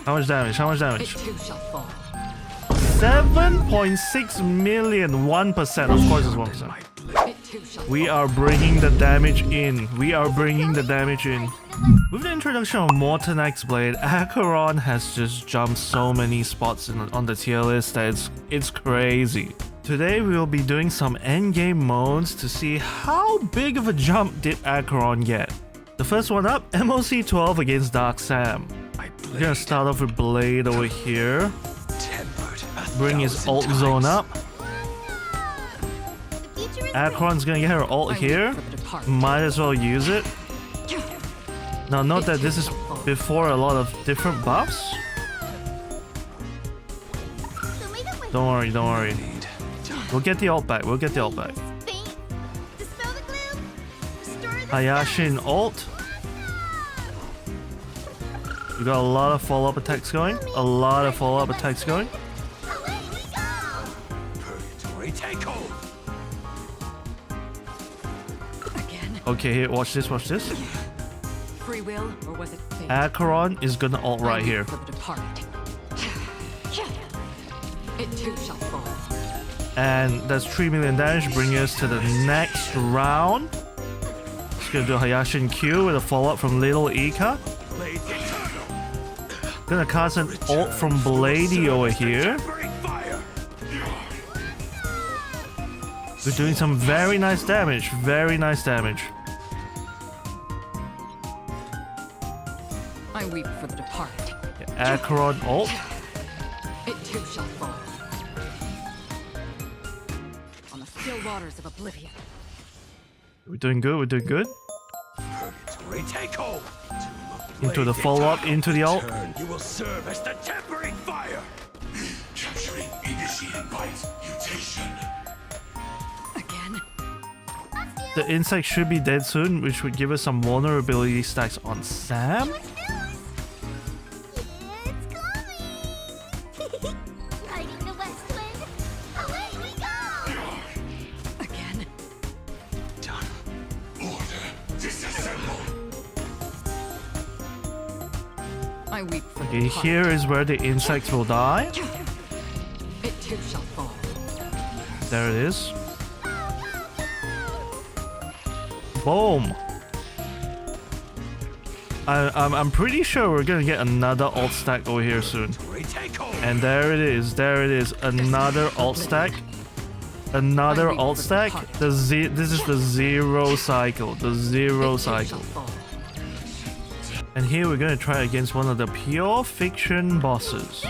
How much damage? How much damage? It too shall fall. 7.6 million, 1%. Of course it's 1%. It too shall We are bringing the damage in. We are bringing the damage in. With the introduction of Mortenax Blade, Acheron has just jumped so many spots on the tier list that it's crazy. Today we will be doing some endgame modes to see how big of a jump did Acheron get. The first one up, MOC 12 against Dark Sam. We're gonna start off with Blade over here. Bring his ult zone up. Acheron's gonna get her ult here. Might as well use it. Now note that this is before a lot of different buffs. Don't worry, don't worry. We'll get the ult back, we'll get the ult back. Hayashin ult. We got a lot of follow-up attacks going. A lot of follow-up attacks going. Okay, here, watch this, watch this. Free will, or was it fate? Acheron is gonna ult right here. It too shall fall. And that's 3 million damage, bringing us to the next round. Just gonna do a Hayashin Q with a follow-up from Little Ika. Gonna cast an ult from Bladey over here. We're doing some very nice damage, very nice damage. I weep for the departed. Yeah, Acheron ult. It too shall fall. On the still waters of oblivion. We're doing good, we're doing good. Into the follow-up, into the ult. You will serve as the tempering fire. Capturing initiating bite mutation. Again. The insect should be dead soon, which would give us some vulnerability stacks on Sam. Again. Done. Order disassemble. I weep for the Okay, departed. here is where the insects will die. It too shall fall. There it is. Boom. I'm pretty sure we're gonna get another ult stack over here soon. And there it is, there it is, another ult stack. Another ult stack. This is the zero cycle, the zero cycle. And here we're gonna try against one of the pure fiction bosses.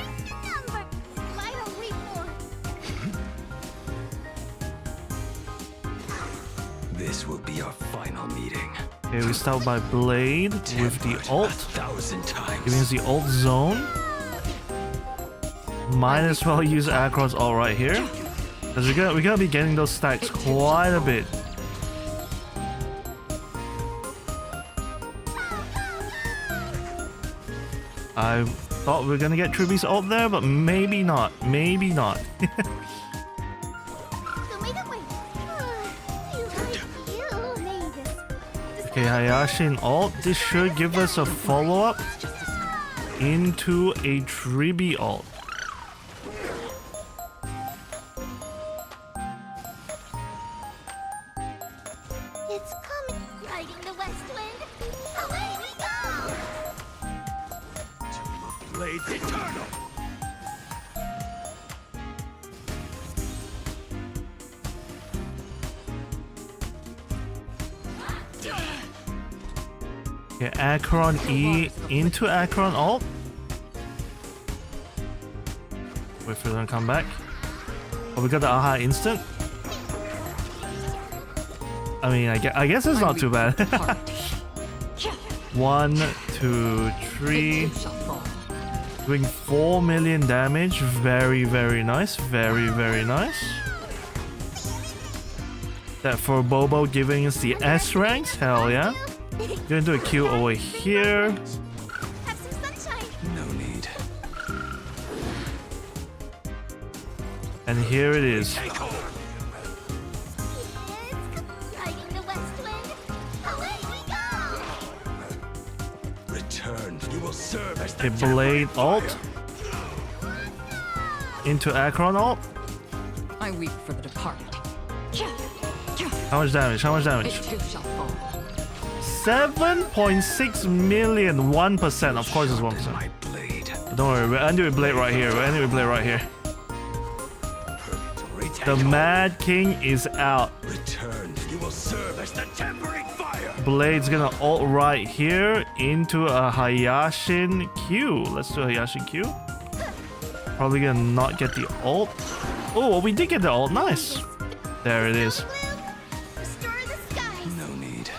This will be our final meeting. Okay, we start by Blade with the ult. 1,000 times. Giving us the ult zone. Might as well use Acheron's ult right here. Because we're gonna be getting those stacks quite a bit. I thought we were gonna get Truby's ult there, but maybe not. Maybe not. Okay, Hayashin ult. This should give us a follow-up into a Tribi ult. It's coming, riding the west wind. Away we go! Blades eternal. Okay, Acheron E into Acheron ult. Wait for them to come back. Oh, we got the Aha instant. I mean, I guess it's not too bad. 1, 2, 3. Doing 4 million damage. Very, very nice. Very, very nice. That for Bobo giving us the S ranks. Hell yeah. Gonna do a Q over here. Have some sunshine. No need. And here it is. Riding the west wind. Away we go! Return. You will serve as the Okay, Blade ult. Into Acheron ult. I weep for the departed. How much damage? How much It damage? too shall fall. 7.6 million. 1%. Of course it's 1%. my blade. Don't worry, we're ending with Blade right here. We're ending with Blade right here. The Mad King is out. Return. You will serve as the tempering fire. Blade's gonna ult right here into a Hayashin Q. Let's do a Hayashin Q. Probably gonna not get the ult. Oh, we did get the ult. Nice. There it is. Restore the skies. No need.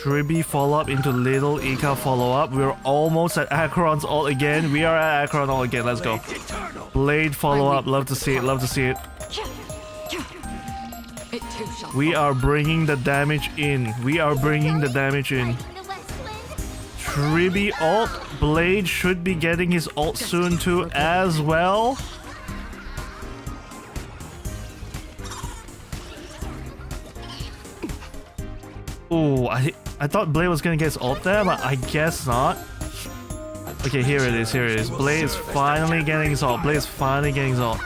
Tribi follow up into Little Ika follow up. We're almost at Acheron's ult again. We are at Acheron ult again. Let's go. Eternal. Blade follow up. Love to see it. Love to see it. It too shall We fall. are bringing the damage in. We are bringing the damage in. Fighting the west wind. Tribi ult. Blade should be getting his ult soon too as well. Oh, I thought Blade was gonna get his ult there, but I guess not. Okay, here it is, here it is. Blade is finally getting his ult. Blade is finally getting his ult.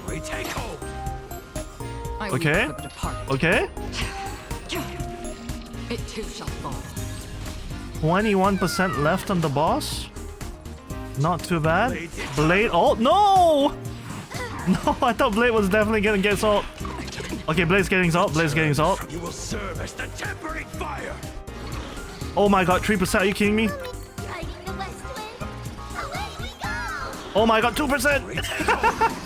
We take hold. I weep Okay. for the departed. Okay, It too shall fall. 21% left on the boss. Not too bad. Blade ult? No! No, I thought Blade was definitely gonna get his ult. Okay, Blade's getting his ult. Blade's getting his ult. You will serve as the tempering fire. Oh my god, 3%, are you kidding me? Fighting the west wind. Away we go. Oh my god, 2%!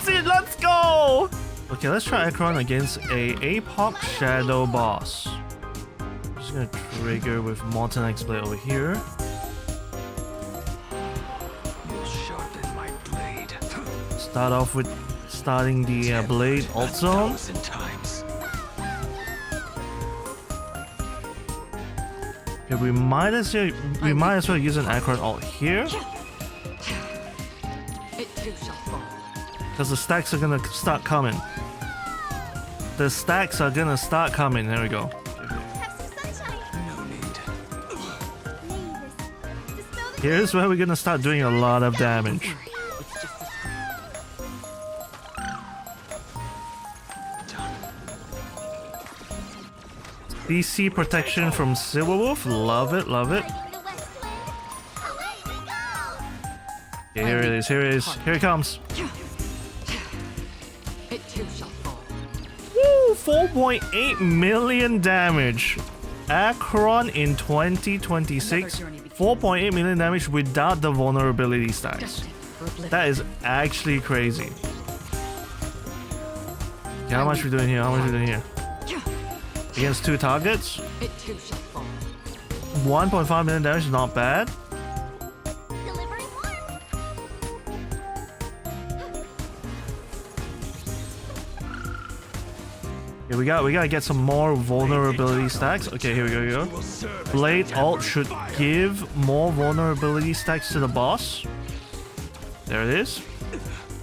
See, let's go! Okay, let's try Acheron against a Apoc Shadow boss. I'm just gonna trigger with Mortenax Blade over here. You'll sharpen my blade. Start off with starting the Blade ult zone. 1,000 times. Okay, we might as well use an Acheron ult here, It too shall fall. because the stacks are gonna start coming. The stacks are gonna start coming. There we go. Have some sunshine. No need. Mavis. Dispel the Here's where we're gonna start doing a lot of damage. It's just this. DC protection from Silverwolf. Love it, love it. fighting the west wind. Away we go. Okay, here it is, here it is. Here it comes. It too shall fall. Woo! 4.8 million damage. Acheron in 2026. 4.8 million damage without the vulnerability stacks. Destined for oblivion. That is actually crazy. Okay, how much we doing here? How much we doing here? Against 2 targets? It too shall fall. 1.5 million damage is not bad. Delivering warmth. Okay, we gotta get some more vulnerability stacks. Okay, here we go, here we You go. will serve as Blade the ult tempering should fire. give more vulnerability stacks to the boss. There it is.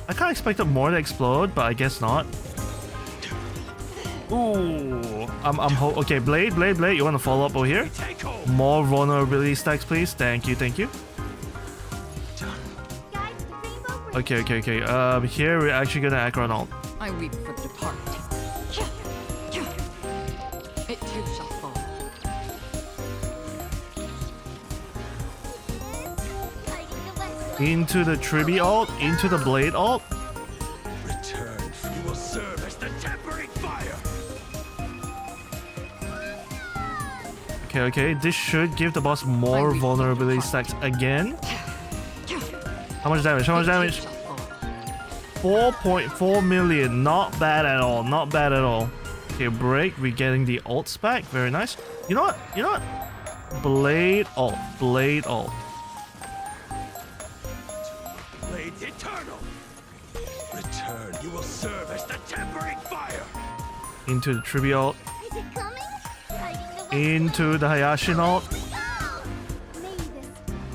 I kinda expected more to explode, but I guess not. Ooh, okay, Blade, you wanna follow up over here? Take hold. More vulnerability stacks, please. Thank you, thank you. Guide the rainbow bridge. Okay. Here we're actually gonna Acheron ult. I weep for the departed. It too shall fall. Fighting the west wind. Into the Tribi ult, into the Blade ult. Return. You will serve as the tempering fire. Okay. This should give the boss more vulnerability stacks again. How much damage? How much It too damage? shall fall. 4.4 million. Not bad at all. Not bad at all. Okay, break. We're getting the ults back. Very nice. You know what? Blade ult. Blade ult. Blades eternal. Return. You will serve as the tempering fire. Into the Tribi ult. Is it coming? Fighting the west Into the Hayashin ult. wind. Mavis.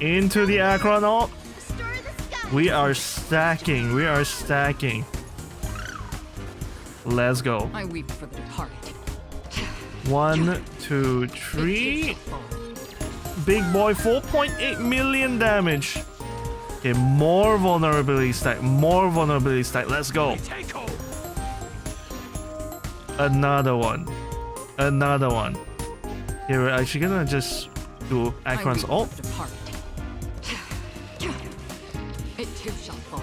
Into the Acheron ult. Restore the skies. We are stacking. We are stacking. Let's go. I weep for the departed. 1, 2, It too 3. shall fall. big boy, 4.8 million damage. Okay, more vulnerability stack, more vulnerability stack. Let's go. Take hold. Another one. Another one. Here, we're actually gonna just do Acheron's ult. Depart. It too shall fall.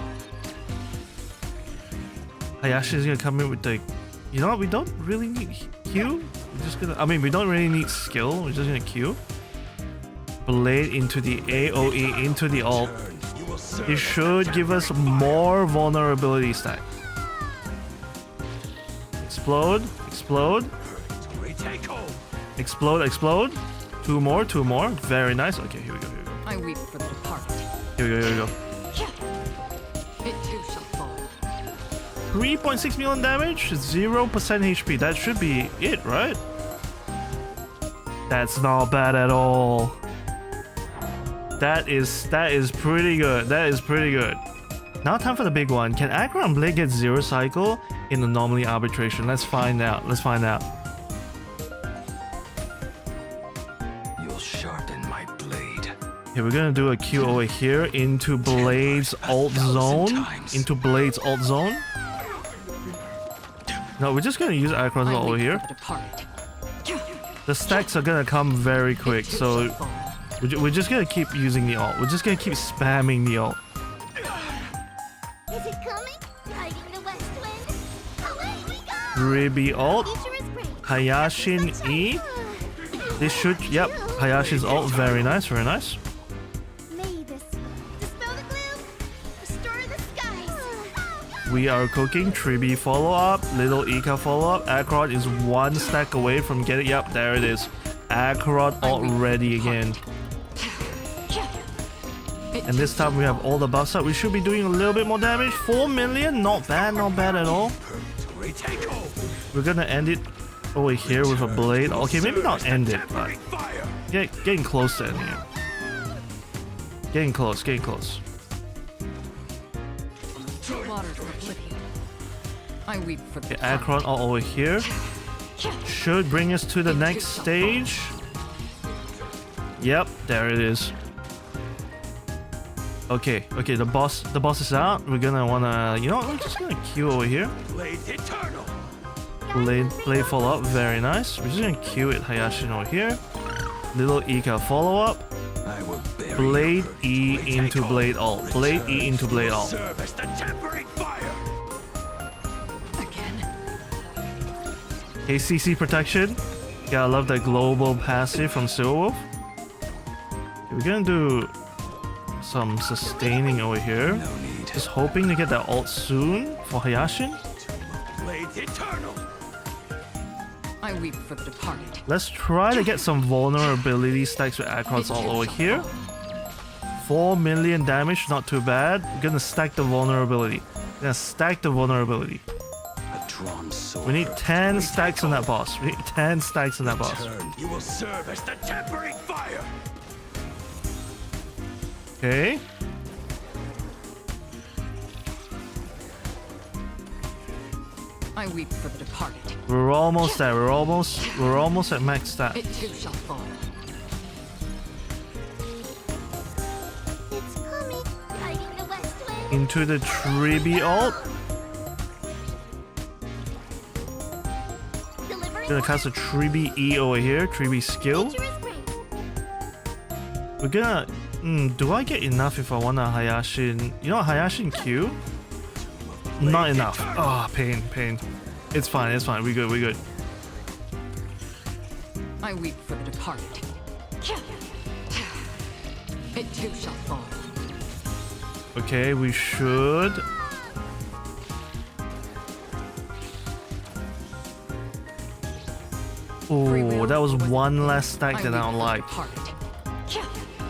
Hayashi's gonna come in with the... You know what? We don't really need Q. We're just gonna... I mean, we don't really need skill. We're just gonna Q. Blade into the AoE, into the ult. You will serve It as should the give us tempering more vulnerability stack. Explode. Explode. fire. Retake hold. Explode. Explode. Two more. Two more. Very nice. Okay, here we go. Here we go. I weep for the departed. Here we go. Here we go. It too shall fall. 3.6 million damage, 0% HP. That should be it, right? That's not bad at all. That is pretty good. That is pretty good. Now time for the big one. Can Acheron Blade get 0 cycle in Anomaly Arbitration? Let's find out. Let's find out. You'll sharpen my blade. Okay, we're gonna do a Q over here into Blade's ult zone. Into Blade's ult zone. No, we're just gonna use Acheron's I ult over weep here. for the departed. The stacks are gonna come very quick, It too so shall fall. we're just gonna keep using the ult. We're just gonna keep spamming the ult. Is it coming? Riding the west wind. Away we go! Ribi ult. Future is great. Hayashin E. This should... Yep. Hayashi's ult. Very nice. Very nice. May this dispel the gloom. Restore the skies. We are cooking. Tribi follow-up. Little Ika follow-up. Acheron is one stack away from getting... Yep. There it is. Acheron ult ready again. It And this time we have all the buffs up. We should be doing a little bit more damage. 4 million. Not bad. Not bad at all. Retake hold. We're gonna end it over here with a blade. Okay, maybe not end it, but Tempering fire. getting close to ending it. Getting close, getting close. waters of oblivion. I weep for the Okay, Acheron all over here. Should bring us to the next stage. Yep, there it is. Okay, okay, the boss is out. We're gonna wanna, you know what, we're just gonna queue over here. Blade eternal. Blade follow up, very nice. We're just gonna queue it Hayashin over here. Little Ika follow up. I will bury Blade your E hurt. into Retake Blade all. ult. Blade E Return. into Blade You will ult. serve as the tempering fire. again. ACC protection. Yeah, I love that global passive from Silverwolf. Okay, we're gonna do some sustaining over here. No need. Just hoping to get that ult soon for Hayashin. Blade eternal. I weep for the departed. Let's try to get some vulnerability stacks with Acheron's ult over here. 4 million damage, not too bad. We're gonna stack the vulnerability. Gonna stack the vulnerability. A drawn sword. We need 10 Retake stacks on that all. boss. We need 10 stacks on that boss. Return. You will serve as the tempering fire. Okay. I weep for the departed. We're almost there. We're almost at max stat. It too shall fall. It's coming. Guiding the west wind. Into the Tribi ult. Delivering Gonna cast a Tribi E over here. Tribi skill. Future is great. We're gonna... do I get enough if I want a Hayashin... You know what, Hayashin Q? Not enough. Ah, pain, pain. It's fine, it's fine. We good, we good. I weep for the departed. It too shall fall. Okay, we should... Oh, that was one less stack that I don't like.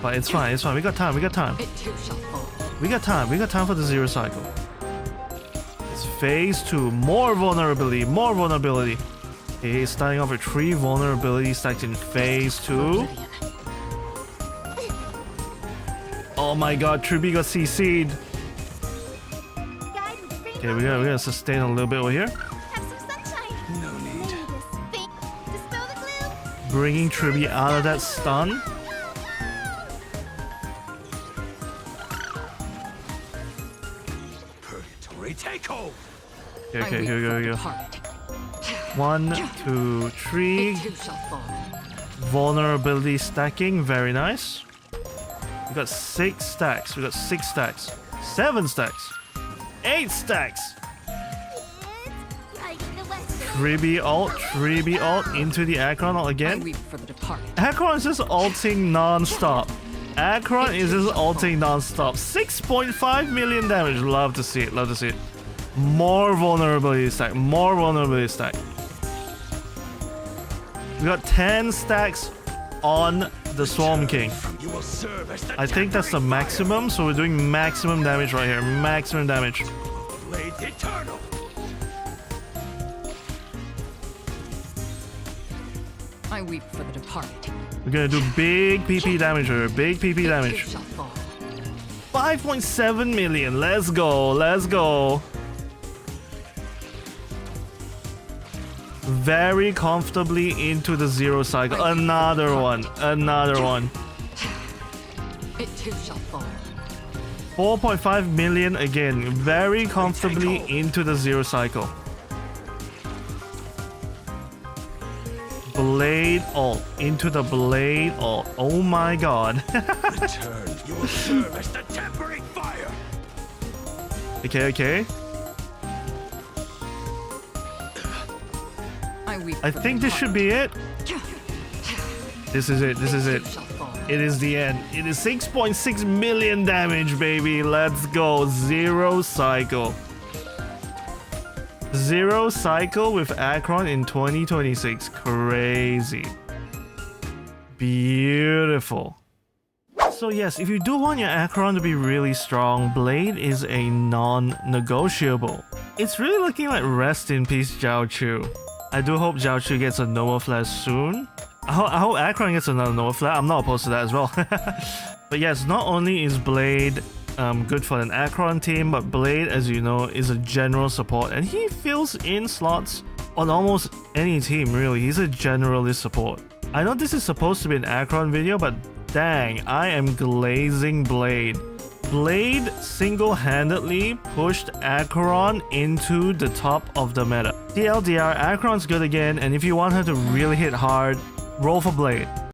But it's fine, it's fine. We got time, we got time. It too shall fall. We got time for the zero cycle. It's phase 2. More vulnerability, more vulnerability. Okay, starting off with 3 vulnerability stacks in phase 2. Oh my god, Tribi got CC'd. Guide with Phainon. Okay, we're gonna sustain a little bit over here. Have some sunshine. No May need. this dispel the gloom. Bringing Tribi out of that stun. Fury, take hold! Okay, here we go. Target. 1, 2, 3. It too shall fall. Vulnerability stacking, very nice. We got 6 stacks. We got 6 stacks. 7 stacks. 8 stacks. It's riding the west wind. 3B ult into the Acheron ult I again. weep for the departed. Acheron is just ulting non-stop. Acheron is just ulting non-stop. 6.5 million damage. Love to see it. Love to see it. More vulnerability stack. More vulnerability stack. We got 10 stacks on the Swarm King. You will serve as the I think that's the tempering maximum, so we're doing maximum damage right here. Maximum damage. fire. Blade eternal! I weep for the departed. We're gonna do big PP damage here. Big PP It too damage. shall fall. 5.7 million. Let's go. Let's go. Very comfortably into the 0 cycle. Another one. Another one. It too shall fall. 4.5 million again. Very comfortably into the 0 cycle. Blade ult. Into the blade ult. Oh my god. Return, you will serve as the tempering fire! Okay, okay. I weep I for the think this should be it. This is it. This is it. too shall fall. It is the end. It is 6.6 million damage, baby. Let's go. 0 cycle. 0 cycle with Acheron in 2026. Crazy. Beautiful. So yes, if you do want your Acheron to be really strong, Blade is a non-negotiable. It's really looking like rest in peace Zhao Chu. I do hope Zhao Chu gets a Nova Flash soon. I hope Acheron gets another Nova Flash. I'm not opposed to that as well. But yes, not only is Blade good for an Acheron team, but Blade, as you know, is a general support, and he fills in slots on almost any team, really. He's a generalist support. I know this is supposed to be an Acheron video, but dang, I am glazing Blade. Blade single-handedly pushed Acheron into the top of the meta. TLDR, Acheron's good again, and if you want her to really hit hard, roll for Blade.